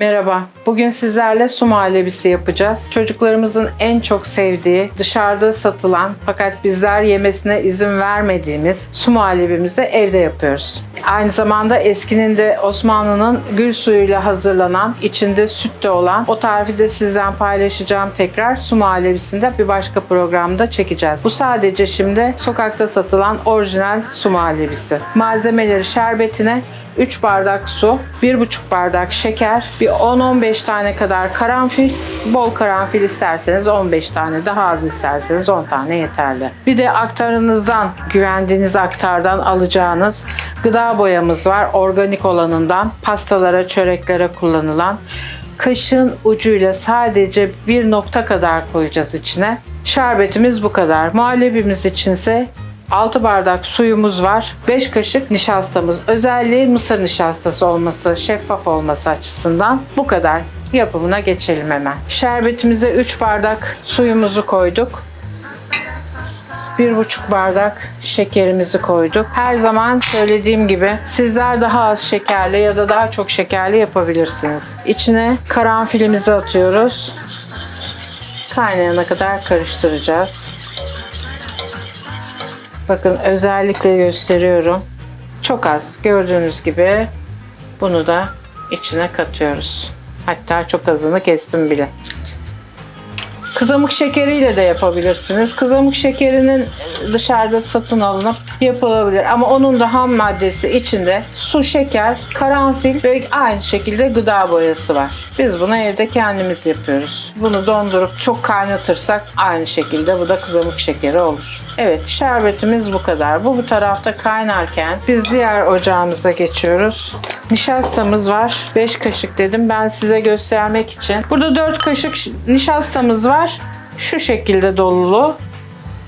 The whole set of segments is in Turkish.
Merhaba, bugün sizlerle su muhallebisi yapacağız. Çocuklarımızın en çok sevdiği, dışarıda satılan fakat bizler yemesine izin vermediğimiz su muhallebimizi evde yapıyoruz. Aynı zamanda eskinin de Osmanlı'nın gül suyuyla hazırlanan, içinde süt de olan o tarifi de sizden paylaşacağım tekrar. Su muhallebisini de bir başka programda çekeceğiz. Bu sadece şimdi sokakta satılan orijinal su muhallebisi. Malzemeleri şerbetine 3 bardak su, 1,5 bardak şeker, bir 10-15 tane kadar karanfil, bol karanfil isterseniz 15 tane, daha az isterseniz 10 tane yeterli. Bir de aktarınızdan, güvendiğiniz aktardan alacağınız gıda boyamız var. Organik olanından pastalara, çöreklere kullanılan. Kaşığın ucuyla sadece bir nokta kadar koyacağız içine. Şerbetimiz bu kadar. Muhallebimiz içinse 6 bardak suyumuz var. 5 kaşık nişastamız. Özelliği mısır nişastası olması, şeffaf olması açısından. Bu kadar. Yapımına geçelim hemen. Şerbetimize 3 bardak suyumuzu koyduk. 1,5 bardak şekerimizi koyduk. Her zaman söylediğim gibi sizler daha az şekerli ya da daha çok şekerli yapabilirsiniz. İçine karanfilimizi atıyoruz. Kaynayana kadar karıştıracağız. Bakın özellikle gösteriyorum. Çok az. Gördüğünüz gibi bunu da içine katıyoruz. Hatta çok azını kestim bile. Kızamık şekeriyle de yapabilirsiniz. Kızamık şekerinin dışarıda satın alınıp yapılabilir. Ama onun da ham maddesi içinde su, şeker, karanfil ve aynı şekilde gıda boyası var. Biz bunu evde kendimiz yapıyoruz. Bunu dondurup çok kaynatırsak aynı şekilde bu da kızamık şekeri olur. Evet, şerbetimiz bu kadar. Bu tarafta kaynarken biz diğer ocağımıza geçiyoruz. Nişastamız var. 5 kaşık dedim ben size göstermek için. Burada 4 kaşık nişastamız var. Şu şekilde dolulu.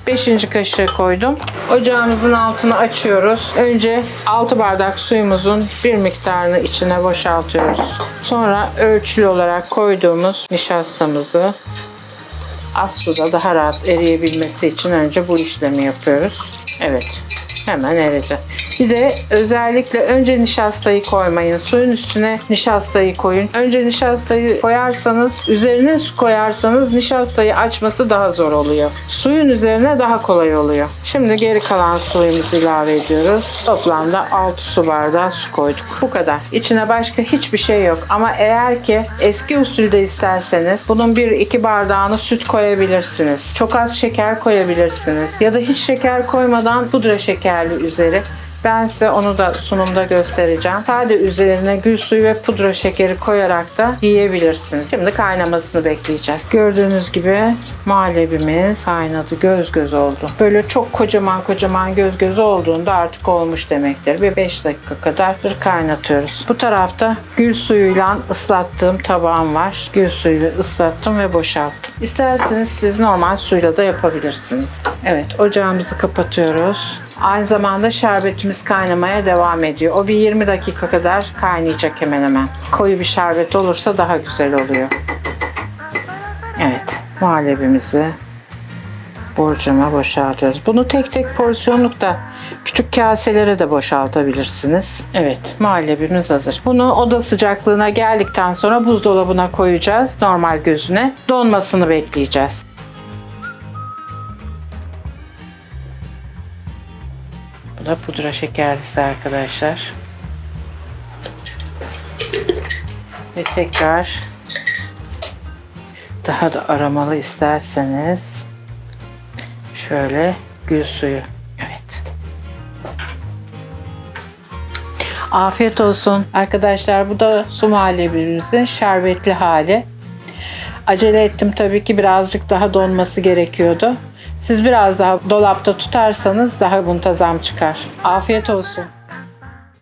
5. kaşığı koydum. Ocağımızın altını açıyoruz. Önce 6 bardak suyumuzun bir miktarını içine boşaltıyoruz. Sonra ölçülü olarak koyduğumuz nişastamızı az suda daha rahat eriyebilmesi için önce bu işlemi yapıyoruz. Evet. Hemen eridi. Bir de özellikle önce nişastayı koymayın. Suyun üstüne nişastayı koyun. Önce nişastayı koyarsanız, üzerine su koyarsanız nişastayı açması daha zor oluyor. Suyun üzerine daha kolay oluyor. Şimdi geri kalan suyumuzu ilave ediyoruz. Toplamda 6 su bardağı su koyduk. Bu kadar. İçine başka hiçbir şey yok. Ama eğer ki eski usulde isterseniz bunun 1-2 bardağını süt koyabilirsiniz. Çok az şeker koyabilirsiniz. Ya da hiç şeker koymadan pudra şekerli üzeri. Ben size onu da sunumda göstereceğim. Sadece üzerine gül suyu ve pudra şekeri koyarak da yiyebilirsiniz. Şimdi kaynamasını bekleyeceğiz. Gördüğünüz gibi muhallebimiz kaynadı. Göz göz oldu. Böyle çok kocaman göz göz olduğunda artık olmuş demektir. Bir 5 dakika kadar kaynatıyoruz. Bu tarafta gül suyuyla ıslattığım tabağım var. Gül suyuyla ıslattım ve boşalttım. İsterseniz siz normal suyla da yapabilirsiniz. Evet, ocağımızı kapatıyoruz. Aynı zamanda şerbetimiz kaynamaya devam ediyor. O bir 20 dakika kadar kaynayacak hemen hemen. Koyu bir şerbet olursa daha güzel oluyor. Evet, muhallebimizi borcama boşaltıyoruz. Bunu tek tek porsiyonluk da küçük kaselere de boşaltabilirsiniz. Evet, muhallebimiz hazır. Bunu oda sıcaklığına geldikten sonra buzdolabına koyacağız. Normal gözüne. Donmasını bekleyeceğiz. Bu da pudra şekerlisi arkadaşlar. Ve tekrar daha da aromalı isterseniz şöyle gül suyu. Evet. Afiyet olsun. Arkadaşlar bu da su muhallebimizin şerbetli hali. Acele ettim tabii ki birazcık daha donması gerekiyordu. Siz biraz daha dolapta tutarsanız daha muntazam çıkar. Afiyet olsun.